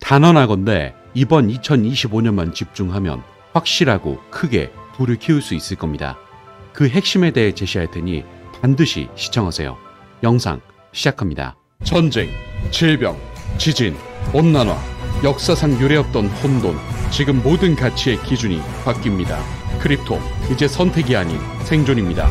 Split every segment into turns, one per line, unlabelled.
단언하건대 이번 2025년만 집중하면 확실하고 크게 부를 키울 수 있을 겁니다. 그 핵심에 대해 제시할 테니 반드시 시청하세요. 영상 시작합니다. 전쟁, 질병, 지진, 온난화, 역사상 유례없던 혼돈, 지금 모든 가치의 기준이 바뀝니다. 크립토, 이제 선택이 아닌 생존입니다.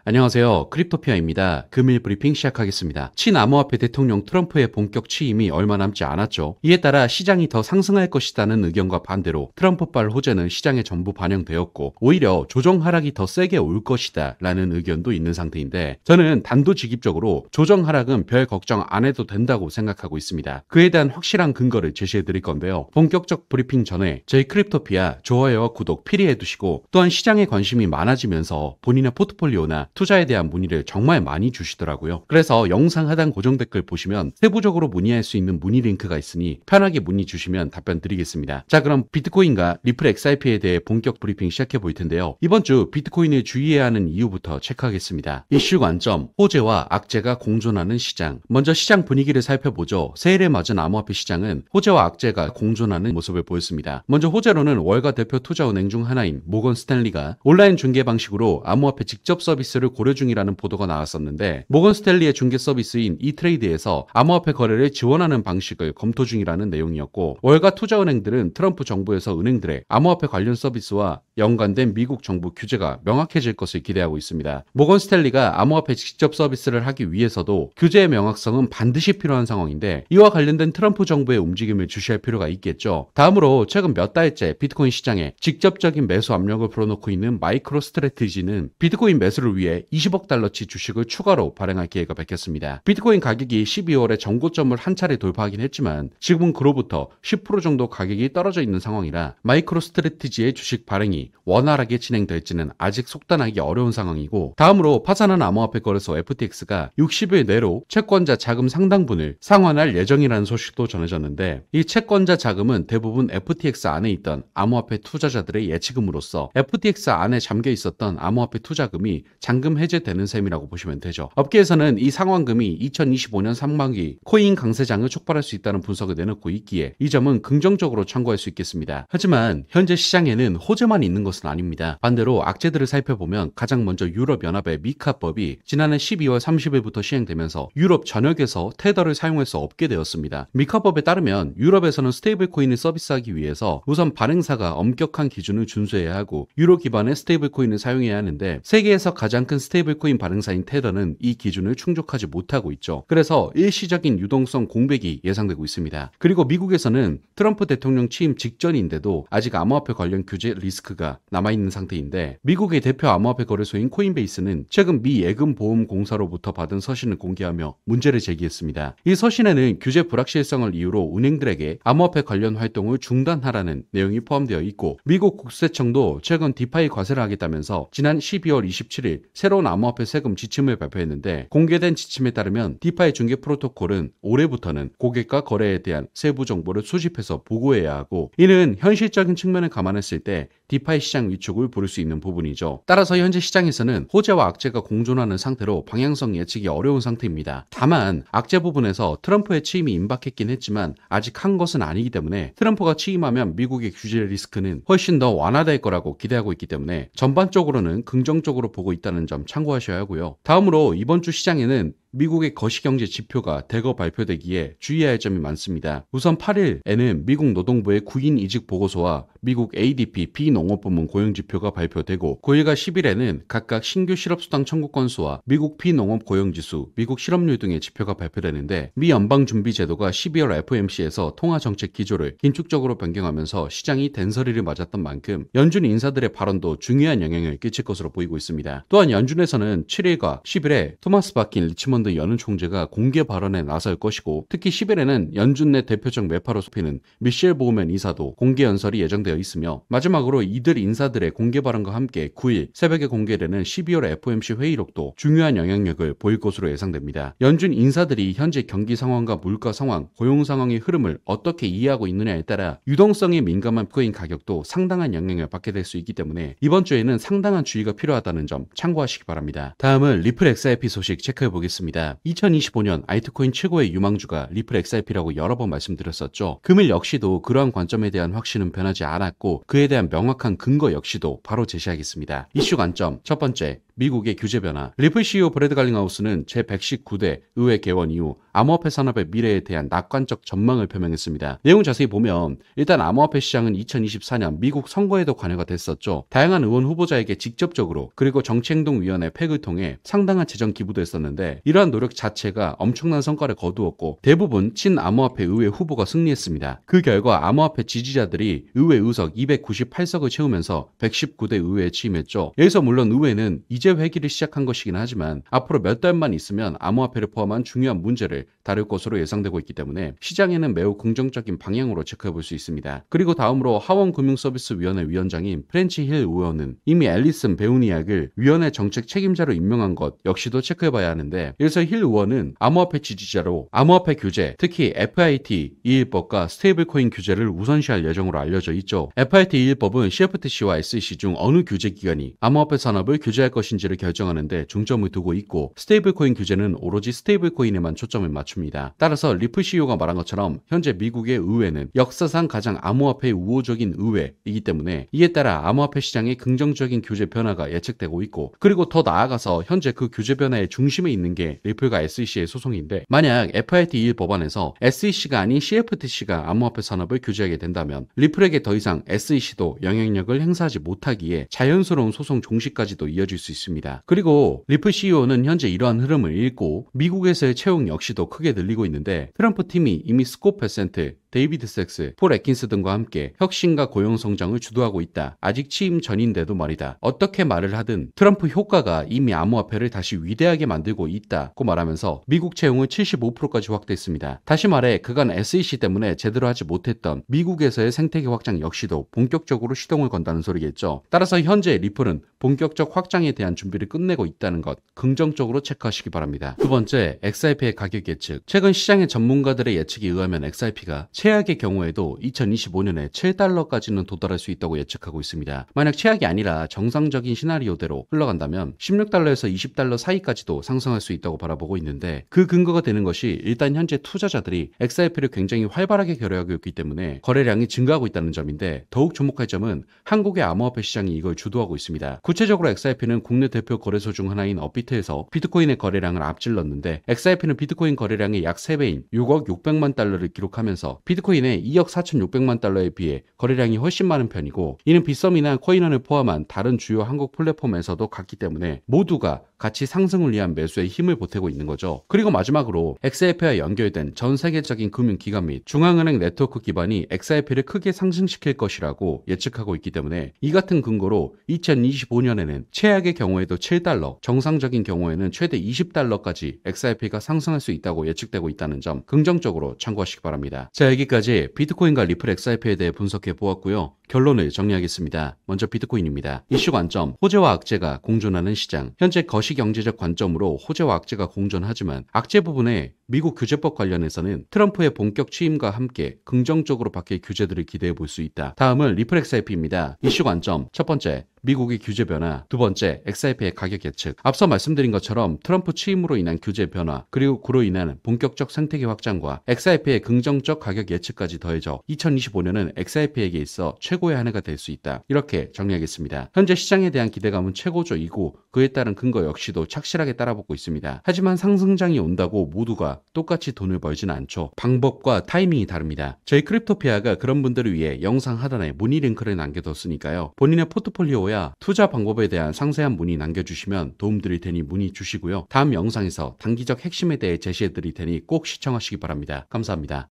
안녕하세요. 크립토피아입니다. 금일 브리핑 시작하겠습니다. 친암호화폐 대통령 트럼프의 본격 취임이 얼마 남지 않았죠. 이에 따라 시장이 더 상승할 것이라는 의견과 반대로 트럼프발 호재는 시장에 전부 반영되었고 오히려 조정 하락이 더 세게 올 것이다 라는 의견도 있는 상태인데 저는 단도직입적으로 조정 하락은 별 걱정 안 해도 된다고 생각하고 있습니다. 그에 대한 확실한 근거를 제시해 드릴 건데요. 본격적 브리핑 전에 저희 크립토피아 좋아요와 구독 필히 해두시고 또한 시장에 관심이 많아지면서 본인의 포트폴리오나 투자에 대한 문의를 정말 많이 주시더라고요. 그래서 영상 하단 고정 댓글 보시면 세부적으로 문의할 수 있는 문의 링크가 있으니 편하게 문의 주시면 답변 드리겠습니다. 자, 그럼 비트코인과 리플 XRP에 대해 본격 브리핑 시작해 볼 텐데요. 이번 주 비트코인을 주의해야 하는 이유부터 체크하겠습니다. 이슈 관점, 호재와 악재가 공존하는 시장. 먼저 시장 분위기를 살펴보죠. 새해를 맞은 암호화폐 시장은 호재와 악재가 공존하는 모습을 보였습니다. 먼저 호재로는 월가 대표 투자은행 중 하나인 모건 스탠리가 온라인 중개 방식으로 암호화폐 직접 서비스를 고려 중이라는 보도가 나왔었는데 모건 스탠리의 중개 서비스인 이트레이드에서 암호화폐 거래를 지원하는 방식을 검토 중이라는 내용이었고 월가 투자은행들은 트럼프 정부에서 은행들의 암호화폐 관련 서비스와 연관된 미국 정부 규제가 명확해질 것을 기대하고 있습니다. 모건 스탠리가 암호화폐 직접 서비스를 하기 위해서도 규제의 명확성은 반드시 필요한 상황인데 이와 관련된 트럼프 정부의 움직임을 주시할 필요가 있겠죠. 다음으로 최근 몇 달째 비트코인 시장에 직접적인 매수 압력을 불어넣고 있는 마이크로 스트래티지는 비트코인 매수를 위해 20억 달러치 주식을 추가로 발행할 계획을 밝혔습니다. 비트코인 가격이 12월에 전고점을 한 차례 돌파하긴 했지만 지금은 그로부터 10% 정도 가격이 떨어져 있는 상황이라 마이크로 스트래티지의 주식 발행이 원활하게 진행될지는 아직 속단하기 어려운 상황이고 다음으로 파산한 암호화폐 거래소 FTX가 60일 내로 채권자 자금 상당분을 상환할 예정이라는 소식도 전해졌는데 이 채권자 자금은 대부분 FTX 안에 있던 암호화폐 투자자들의 예치금으로서 FTX 안에 잠겨 있었던 암호화폐 투자금이 잔금 해제되는 셈이라고 보시면 되죠. 업계에서는 이 상환금이 2025년 상반기 코인 강세장을 촉발할 수 있다는 분석을 내놓고 있기에 이 점은 긍정적으로 참고할 수 있겠습니다. 하지만 현재 시장에는 호재만 있는 것은 아닙니다. 반대로 악재들을 살펴보면 가장 먼저 유럽연합의 미카법이 지난해 12월 30일부터 시행되면서 유럽 전역에서 테더를 사용할 수 없게 되었습니다. 미카법에 따르면 유럽에서는 스테이블 코인을 서비스하기 위해서 우선 발행사가 엄격한 기준을 준수해야 하고 유로 기반의 스테이블 코인을 사용해야 하는데 세계에서 가장 큰 스테이블 코인 발행사인 테더는 이 기준을 충족하지 못하고 있죠. 그래서 일시적인 유동성 공백이 예상되고 있습니다. 그리고 미국에서는 트럼프 대통령 취임 직전인데도 아직 암호화폐 관련 규제 리스크가 남아있는 상태인데 미국의 대표 암호화폐 거래소인 코인베이스는 최근 미 예금보험공사로부터 받은 서신을 공개하며 문제를 제기했습니다. 이 서신에는 규제 불확실성을 이유로 은행들에게 암호화폐 관련 활동을 중단하라는 내용이 포함되어 있고 미국 국세청도 최근 디파이 과세를 하겠다면서 지난 12월 27일 새로운 암호화폐 세금 지침을 발표했는데 공개된 지침에 따르면 디파이 중개 프로토콜은 올해부터는 고객과 거래에 대한 세부 정보를 수집해서 보고해야 하고 이는 현실적인 측면을 감안했을 때 디파이 시장 위축을 부를 수 있는 부분이죠. 따라서 현재 시장에서는 호재와 악재가 공존하는 상태로 방향성 예측이 어려운 상태입니다. 다만 악재 부분에서 트럼프의 취임이 임박했긴 했지만 아직 한 것은 아니기 때문에 트럼프가 취임하면 미국의 규제 리스크는 훨씬 더 완화될 거라고 기대하고 있기 때문에 전반적으로는 긍정적으로 보고 있다는 점 참고하셔야 하고요. 다음으로 이번 주 시장에는 미국의 거시경제 지표가 대거 발표되기에 주의해야 할 점이 많습니다. 우선 8일에는 미국 노동부의 구인 이직 보고서와 미국 ADP 비농업부문 고용지표가 발표되고 9일과 10일에는 각각 신규 실업수당 청구 건수와 미국 비농업 고용지수, 미국 실업률 등의 지표가 발표되는데 미 연방준비제도가 12월 FOMC에서 통화정책 기조를 긴축적으로 변경하면서 시장이 된서리를 맞았던 만큼 연준 인사들의 발언도 중요한 영향을 끼칠 것으로 보이고 있습니다. 또한 연준에서는 7일과 10일에 토마스 바킨 리치먼드 데스먼드 여는 총재가 공개 발언에 나설 것이고, 특히 10일에는 연준 내 대표적 매파로꼽히는 미셸 보우맨 이사도 공개 연설이 예정되어 있으며, 마지막으로 이들 인사들의 공개 발언과 함께 9일 새벽에 공개되는 12월 FOMC 회의록도 중요한 영향력을 보일 것으로 예상됩니다. 연준 인사들이 현재 경기 상황과 물가 상황, 고용 상황의 흐름을 어떻게 이해하고 있느냐에 따라 유동성에 민감한 비트코인 가격도 상당한 영향을 받게 될 수 있기 때문에 이번 주에는 상당한 주의가 필요하다는 점 참고하시기 바랍니다. 다음은 리플 XRP 소식 체크해 보겠습니다. 2025년 알트코인 최고의 유망주가 리플 XRP라고 여러 번 말씀드렸었죠. 금일 역시도 그러한 관점에 대한 확신은 변하지 않았고, 그에 대한 명확한 근거 역시도 바로 제시하겠습니다. 이슈 관점 첫 번째, 미국의 규제 변화. 리플 CEO 브래드 갈링하우스는 제119대 의회 개원 이후 암호화폐 산업의 미래에 대한 낙관적 전망을 표명했습니다. 내용 자세히 보면 일단 암호화폐 시장은 2024년 미국 선거에도 관여가 됐었죠. 다양한 의원 후보자에게 직접적으로, 그리고 정치행동위원회 팩을 통해 상당한 재정 기부도 했었는데, 이러한 노력 자체가 엄청난 성과를 거두었고 대부분 친암호화폐 의회 후보가 승리했습니다. 그 결과 암호화폐 지지자들이 의회 의석 298석을 채우면서 119대 의회에 취임했죠. 여기서 물론 의회는 이제 회기를 시작한 것이긴 하지만 앞으로 몇 달만 있으면 암호화폐를 포함한 중요한 문제를 다룰 것으로 예상되고 있기 때문에 시장에는 매우 긍정적인 방향으로 체크해 볼 수 있습니다. 그리고 다음으로 하원금융서비스위원회 위원장인 프렌치 힐 의원은 이미 앨리슨 베우니악을 위원회 정책 책임자로 임명한 것 역시도 체크해 봐야 하는데, 여기서 힐 의원은 암호화폐 지지자로 암호화폐 규제, 특히 FIT 2일법과 스테이블코인 규제를 우선시할 예정으로 알려져 있죠. FIT 2일법은 CFTC와 SEC 중 어느 규제기관이 암호화폐 산업을 규제할 것인지를 결정하는데 중점을 두고 있고, 스테이블코인 규제는 오로지 스테이블코인에만 초점을 맞춥니다. 따라서 리플 CEO가 말한 것처럼 현재 미국의 의회는 역사상 가장 암호화폐 우호적인 의회이기 때문에 이에 따라 암호화폐 시장의 긍정적인 규제 변화가 예측되고 있고, 그리고 더 나아가서 현재 그 규제 변화의 중심에 있는 게 리플과 SEC의 소송인데, 만약 FIT 2일 법안에서 SEC가 아닌 CFTC가 암호화폐 산업을 규제하게 된다면 리플에게 더 이상 SEC도 영향력을 행사하지 못하기에 자연스러운 소송 종식까지도 이어질 수 있습니다. 그리고 리플 CEO는 현재 이러한 흐름을 읽고 미국에서의 채용 역시도 크게 늘리고 있는데, 트럼프 팀이 이미 스콧 베센트, 데이비드 섹스, 폴 애킨스 등과 함께 혁신과 고용 성장을 주도하고 있다. 아직 취임 전인데도 말이다. 어떻게 말을 하든 트럼프 효과가 이미 암호화폐를 다시 위대하게 만들고 있다고 말하면서 미국 채용을 75%까지 확대했습니다. 다시 말해 그간 SEC 때문에 제대로 하지 못했던 미국에서의 생태계 확장 역시도 본격적으로 시동을 건다는 소리겠죠. 따라서 현재 리플은 본격적 확장에 대한 준비를 끝내고 있다는 것 긍정적으로 체크하시기 바랍니다. 두 번째, XRP의 가격 예측. 최근 시장의 전문가들의 예측에 의하면 XRP가 최악의 경우에도 2025년에 7달러까지는 도달할 수 있다고 예측하고 있습니다. 만약 최악이 아니라 정상적인 시나리오대로 흘러간다면 16달러에서 20달러 사이까지도 상승할 수 있다고 바라보고 있는데, 그 근거가 되는 것이 일단 현재 투자자들이 XRP를 굉장히 활발하게 거래하고 있기 때문에 거래량이 증가하고 있다는 점인데, 더욱 주목할 점은 한국의 암호화폐 시장이 이걸 주도하고 있습니다. 구체적으로 XRP는 국내 대표 거래소 중 하나인 업비트에서 비트코인의 거래량을 앞질렀는데, XRP는 비트코인 거래량의 약 3배인 6억 600만 달러를 기록하면서 비트코인의 2억 4,600만 달러에 비해 거래량이 훨씬 많은 편이고, 이는 빗썸이나 코인원을 포함한 다른 주요 한국 플랫폼에서도 같기 때문에 모두가 같이 상승을 위한 매수에 힘을 보태고 있는 거죠. 그리고 마지막으로 XRP와 연결된 전 세계적인 금융기관 및 중앙은행 네트워크 기반이 XRP를 크게 상승시킬 것이라고 예측하고 있기 때문에 이 같은 근거로 2025년에는 최악의 경우에도 7달러, 정상적인 경우에는 최대 20달러까지 XRP가 상승할 수 있다고 예측되고 있다는 점 긍정적으로 참고하시기 바랍니다. 자, 여기까지 비트코인과 리플 XRP에 대해 분석해 보았고요. 결론을 정리하겠습니다. 먼저 비트코인입니다. 이슈 관점, 호재와 악재가 공존하는 시장. 현재 거시경제적 관점으로 호재와 악재가 공존하지만 악재 부분에 미국 규제법 관련해서는 트럼프의 본격 취임과 함께 긍정적으로 바뀔 규제들을 기대해 볼 수 있다. 다음은 리플 XRP입니다. 이슈 관점, 첫 번째, 미국의 규제 변화, 두 번째, XRP의 가격 예측. 앞서 말씀드린 것처럼 트럼프 취임으로 인한 규제 변화, 그리고 그로 인한 본격적 생태계 확장과 XRP의 긍정적 가격 예측까지 더해져 2025년은 XRP에게 있어 최고의 한 해가 될 수 있다. 이렇게 정리하겠습니다. 현재 시장에 대한 기대감은 최고조이고 그에 따른 근거 역시도 착실하게 따라붙고 있습니다. 하지만 상승장이 온다고 모두가 똑같이 돈을 벌지는 않죠. 방법과 타이밍이 다릅니다. 저희 크립토피아가 그런 분들을 위해 영상 하단에 문의 링크를 남겨뒀으니까요. 본인의 포트폴리오야 투자 방법에 대한 상세한 문의 남겨주시면 도움드릴 테니 문의 주시고요. 다음 영상에서 단기적 핵심에 대해 제시해드릴 테니 꼭 시청하시기 바랍니다. 감사합니다.